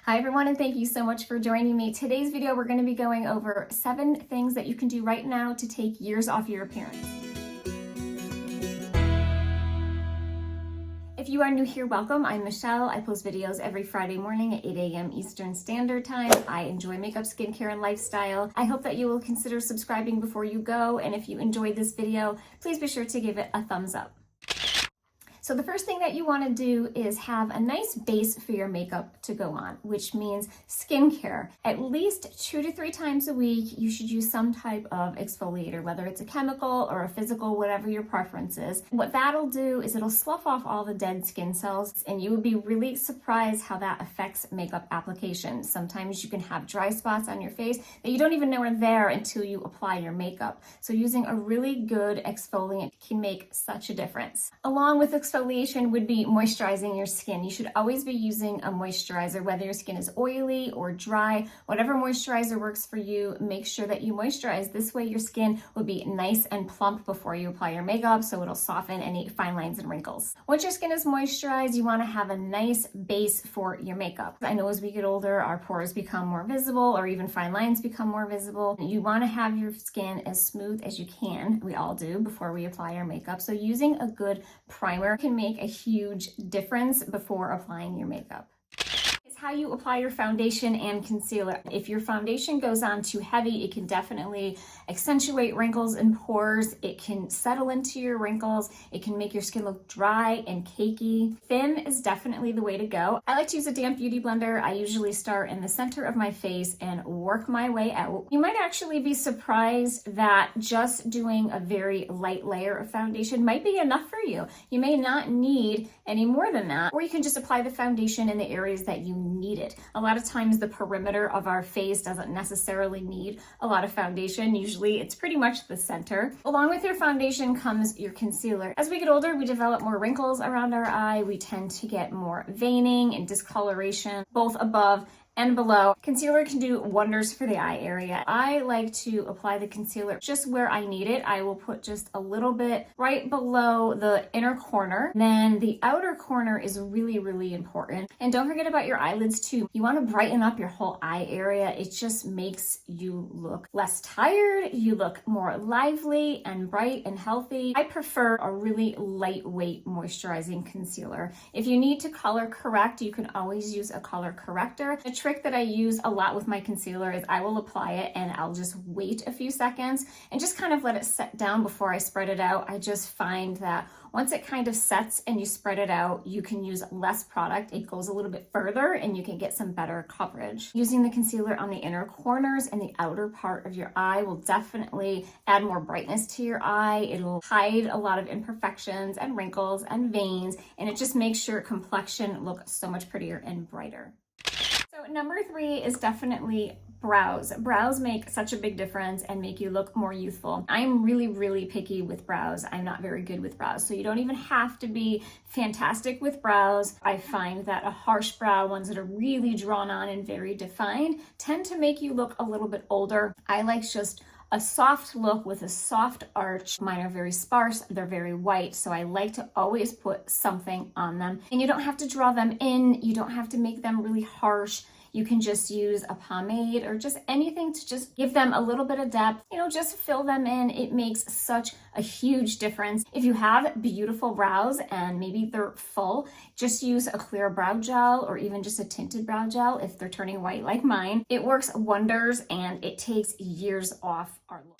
Hi everyone, and thank you so much for joining me. Today's video, we're going to be going over 7 things that you can do right now to take years off your appearance. If you are new here, welcome. I'm Michelle. I post videos every Friday morning at 8 a.m. Eastern Standard Time. I enjoy makeup, skincare, and lifestyle. I hope that you will consider subscribing before you go, and if you enjoyed this video, please be sure to give it a thumbs up. So the first thing that you want to do is have a nice base for your makeup to go on, which means skincare. At least 2 to 3 times a week, you should use some type of exfoliator, whether it's a chemical or a physical, whatever your preference is. What that'll do is it'll slough off all the dead skin cells, and you would be really surprised how that affects makeup application. Sometimes you can have dry spots on your face that you don't even know are there until you apply your makeup. So using a really good exfoliant can make such a difference. Along with exfoliation would be moisturizing your skin. You should always be using a moisturizer, whether your skin is oily or dry, whatever moisturizer works for you, make sure that you moisturize. This way your skin will be nice and plump before you apply your makeup, so it'll soften any fine lines and wrinkles. Once your skin is moisturized, you want to have a nice base for your makeup. I know as we get older, our pores become more visible, or even fine lines become more visible. You want to have your skin as smooth as you can. We all do before we apply our makeup. So using a good primer can make a huge difference before applying your makeup. How you apply your foundation and concealer. If your foundation goes on too heavy, it can definitely accentuate wrinkles and pores. It can settle into your wrinkles. It can make your skin look dry and cakey. Thin is definitely the way to go. I like to use a damp beauty blender. I usually start in the center of my face and work my way out. You might actually be surprised that just doing a very light layer of foundation might be enough for you. You may not need any more than that, or you can just apply the foundation in the areas that you need it. A lot of times the perimeter of our face doesn't necessarily need a lot of foundation. Usually it's pretty much the center. Along with your foundation comes your concealer. As we get older, we develop more wrinkles around our eye. We tend to get more veining and discoloration, both above and below. Concealer can do wonders for the eye area. I like to apply the concealer just where I need it. I will put just a little bit right below the inner corner. Then the outer corner is really, really important. And don't forget about your eyelids too. You want to brighten up your whole eye area. It just makes you look less tired. You look more lively and bright and healthy. I prefer a really lightweight moisturizing concealer. If you need to color correct, you can always use a color corrector. The trick that I use a lot with my concealer is I will apply it and I'll just wait a few seconds and just kind of let it set down before I spread it out. I just find that once it kind of sets and you spread it out, you can use less product. It goes a little bit further and you can get some better coverage. Using the concealer on the inner corners and the outer part of your eye will definitely add more brightness to your eye. It'll hide a lot of imperfections and wrinkles and veins, and it just makes your complexion look so much prettier and brighter. So number 3 is definitely brows. Brows make such a big difference and make you look more youthful. I'm really, really picky with brows. I'm not very good with brows. So you don't even have to be fantastic with brows. I find that a harsh brow, ones that are really drawn on and very defined, tend to make you look a little bit older. I like just a soft look with a soft arch. Mine are very sparse, they're very white, so I like to always put something on them. And you don't have to draw them in, you don't have to make them really harsh. You can just use a pomade or just anything to just give them a little bit of depth, just fill them in. It makes such a huge difference. If you have beautiful brows and maybe they're full, just use a clear brow gel or even just a tinted brow gel if they're turning white like mine. It works wonders and it takes years off our look.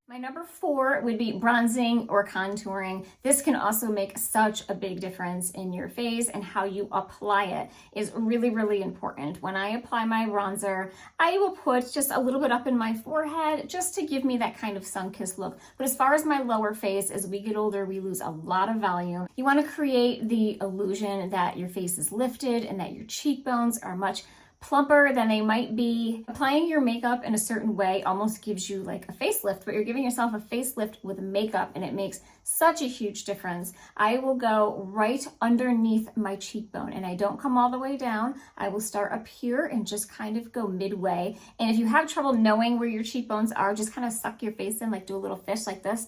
My number 4 would be bronzing or contouring. This can also make such a big difference in your face, and how you apply it is really, really important. When I apply my bronzer, I will put just a little bit up in my forehead just to give me that kind of sun-kissed look. But as far as my lower face, as we get older, we lose a lot of volume. You want to create the illusion that your face is lifted and that your cheekbones are much plumper than they might be. Applying your makeup in a certain way almost gives you like a facelift, but you're giving yourself a facelift with makeup, and it makes such a huge difference. I will go right underneath my cheekbone, and I don't come all the way down. I will start up here and just kind of go midway. And if you have trouble knowing where your cheekbones are, just kind of suck your face in, like do a little fish like this.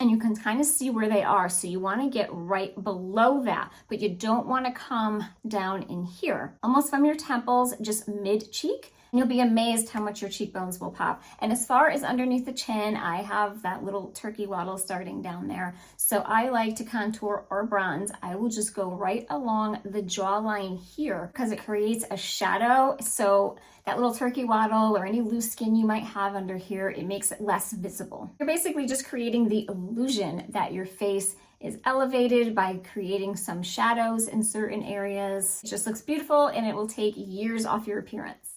and you can kind of see where they are. So you want to get right below that, but you don't want to come down in here, almost from your temples, just mid cheek. You'll be amazed how much your cheekbones will pop. And as far as underneath the chin, I have that little turkey waddle starting down there. So I like to contour or bronze. I will just go right along the jawline here because it creates a shadow. So that little turkey waddle or any loose skin you might have under here, it makes it less visible. You're basically just creating the illusion that your face is elevated by creating some shadows in certain areas. It just looks beautiful and it will take years off your appearance.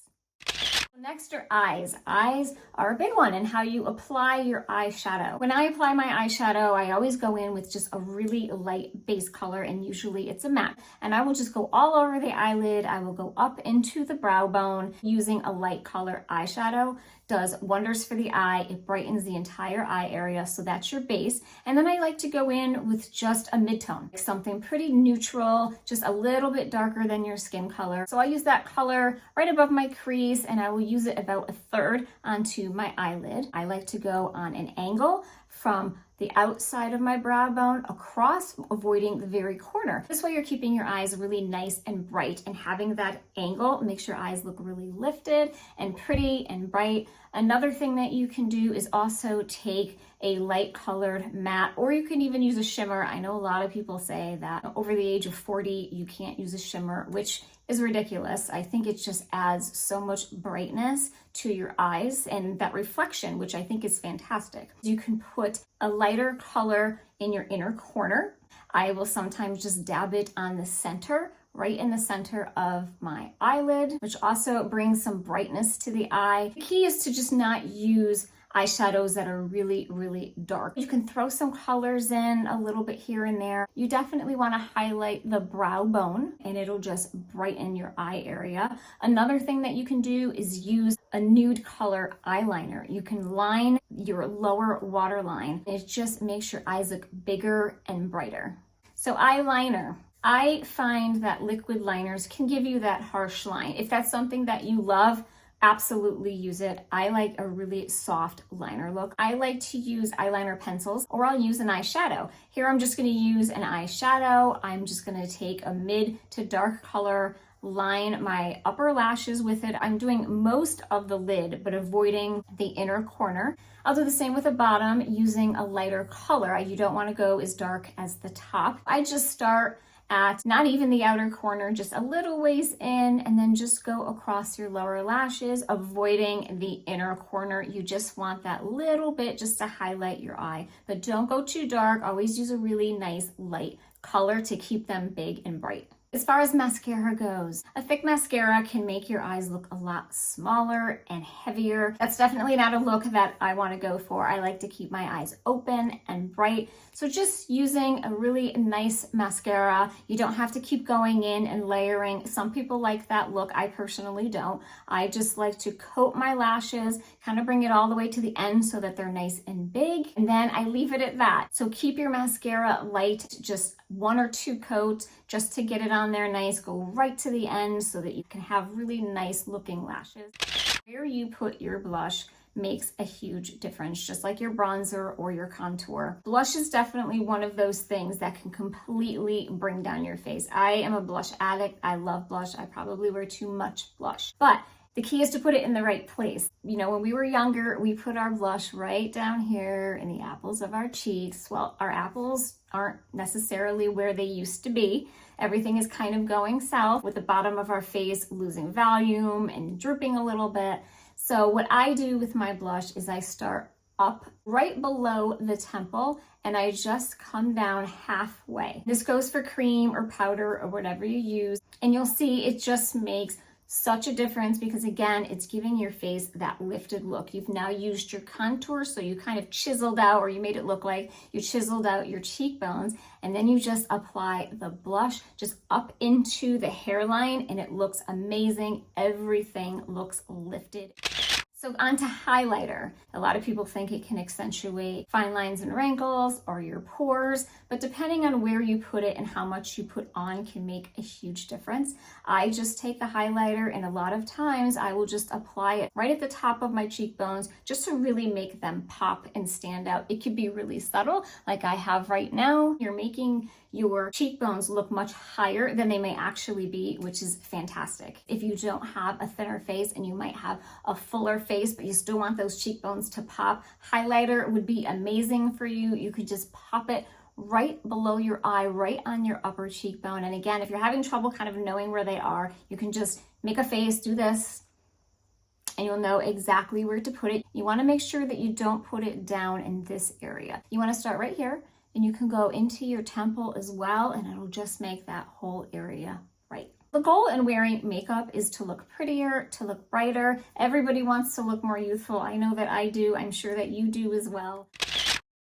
Next are eyes. Eyes are a big one and how you apply your eyeshadow. When I apply my eyeshadow, I always go in with just a really light base color, and usually it's a matte. And I will just go all over the eyelid. I will go up into the brow bone using a light color eyeshadow. Does wonders for the eye. It brightens the entire eye area, so that's your base. And then I like to go in with just a mid-tone, something pretty neutral, just a little bit darker than your skin color. So I use that color right above my crease, and I will use it about a third onto my eyelid. I like to go on an angle from the outside of my brow bone across, avoiding the very corner. This way you're keeping your eyes really nice and bright, and having that angle makes your eyes look really lifted and pretty and bright. Another thing that you can do is also take a light colored matte, or you can even use a shimmer. I know a lot of people say that over the age of 40, you can't use a shimmer, which is ridiculous. I think it just adds so much brightness to your eyes and that reflection, which I think is fantastic. You can put a lighter color in your inner corner. I will sometimes just dab it on the center, right in the center of my eyelid, which also brings some brightness to the eye. The key is to just not use eyeshadows that are really, really dark. You can throw some colors in a little bit here and there. You definitely want to highlight the brow bone, and it'll just brighten your eye area. Another thing that you can do is use a nude color eyeliner. You can line your lower waterline. It just makes your eyes look bigger and brighter. So eyeliner. I find that liquid liners can give you that harsh line. If that's something that you love, absolutely use it. I like a really soft liner look. I like to use eyeliner pencils, or I'll use an eyeshadow. Here I'm just going to use an eyeshadow. I'm just going to take a mid to dark color, line my upper lashes with it. I'm doing most of the lid, but avoiding the inner corner. I'll do the same with the bottom using a lighter color. You don't want to go as dark as the top. I just start at not even the outer corner, just a little ways in, and then just go across your lower lashes, avoiding the inner corner. You just want that little bit just to highlight your eye, but don't go too dark. Always use a really nice light color to keep them big and bright. As far as mascara goes, a thick mascara can make your eyes look a lot smaller and heavier. That's definitely not a look that I want to go for. I like to keep my eyes open and bright. So just using a really nice mascara. You don't have to keep going in and layering. Some people like that look. I personally don't. I just like to coat my lashes, kind of bring it all the way to the end so that they're nice and big. And then I leave it at that. So keep your mascara light, just 1 or 2 coats just to get it on there nice. Go right to the end so that you can have really nice looking lashes. Where you put your blush makes a huge difference, just like your bronzer or your contour. Blush is definitely one of those things that can completely bring down your face. I am a blush addict. I love blush. I probably wear too much blush, but the key is to put it in the right place. You know, when we were younger, we put our blush right down here in the apples of our cheeks. Well, our apples aren't necessarily where they used to be. Everything is kind of going south, with the bottom of our face losing volume and drooping a little bit. So what I do with my blush is I start up right below the temple and I just come down halfway. This goes for cream or powder or whatever you use. And you'll see it just makes such a difference because, again, it's giving your face that lifted look. You've now used your contour, so you kind of chiseled out, or you made it look like you chiseled out your cheekbones, and then you just apply the blush just up into the hairline and it looks amazing. Everything looks lifted. So on to highlighter. A lot of people think it can accentuate fine lines and wrinkles or your pores, but depending on where you put it and how much you put on can make a huge difference. I just take the highlighter and a lot of times I will just apply it right at the top of my cheekbones just to really make them pop and stand out. It could be really subtle like I have right now. You're making your cheekbones look much higher than they may actually be, which is fantastic. If you don't have a thinner face and you might have a fuller face, but you still want those cheekbones to pop, highlighter would be amazing for you. You could just pop it right below your eye, right on your upper cheekbone. And again, if you're having trouble kind of knowing where they are, you can just make a face, do this, and you'll know exactly where to put it. You want to make sure that you don't put it down in this area. You want to start right here, and you can go into your temple as well, and it'll just make that whole area right. The goal in wearing makeup is to look prettier, to look brighter. Everybody wants to look more youthful. I know that I do. I'm sure that you do as well.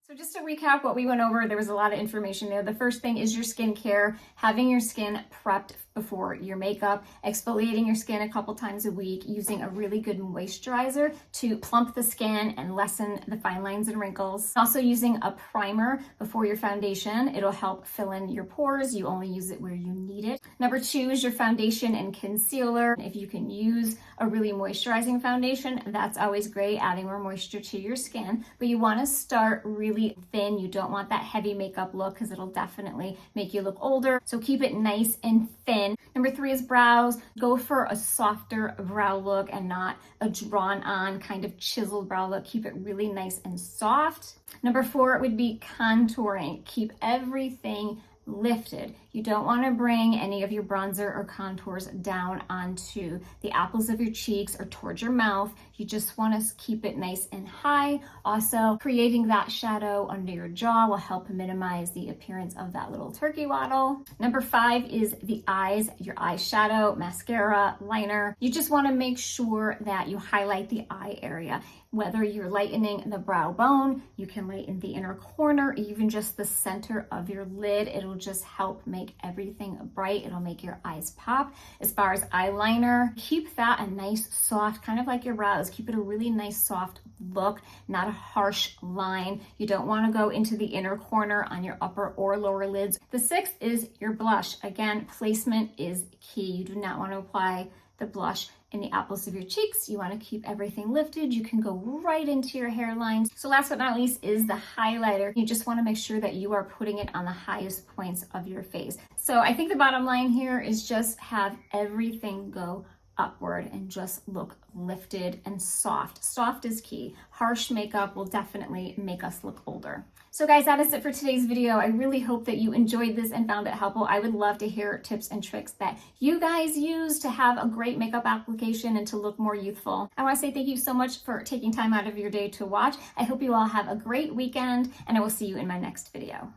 So just to recap what we went over, there was a lot of information there. The first thing is your skincare, having your skin prepped before your makeup, exfoliating your skin a couple times a week, using a really good moisturizer to plump the skin and lessen the fine lines and wrinkles. Also using a primer before your foundation. It'll help fill in your pores. You only use it where you need it. Number 2 is your foundation and concealer. If you can use a really moisturizing foundation, that's always great, adding more moisture to your skin. But you want to start really thin. You don't want that heavy makeup look because it'll definitely make you look older. So keep it nice and thin. Number 3 is brows. Go for a softer brow look and not a drawn on kind of chiseled brow look. Keep it really nice and soft. Number 4 would be contouring. Keep everything lifted. You don't want to bring any of your bronzer or contours down onto the apples of your cheeks or towards your mouth. You just want to keep it nice and high. Also, creating that shadow under your jaw will help minimize the appearance of that little turkey waddle. Number 5 is the eyes, your eyeshadow, mascara, liner. You just want to make sure that you highlight the eye area. Whether you're lightening the brow bone, you can lighten the inner corner, even just the center of your lid. It'll just help make everything bright. It'll make your eyes pop. As far as eyeliner, keep that a nice soft, kind of like your brows. Keep it a really nice soft look, not a harsh line. You don't want to go into the inner corner on your upper or lower lids. The 6th is your blush. Again, placement is key. You do not want to apply the blush in the apples of your cheeks. You want to keep everything lifted. You can go right into your hairline. So last but not least is the highlighter. You just want to make sure that you are putting it on the highest points of your face. So I think the bottom line here is just have everything go upward and just look lifted and soft. Soft is key. Harsh makeup will definitely make us look older. So guys, that is it for today's video. I really hope that you enjoyed this and found it helpful. I would love to hear tips and tricks that you guys use to have a great makeup application and to look more youthful. I want to say thank you so much for taking time out of your day to watch. I hope you all have a great weekend, and I will see you in my next video.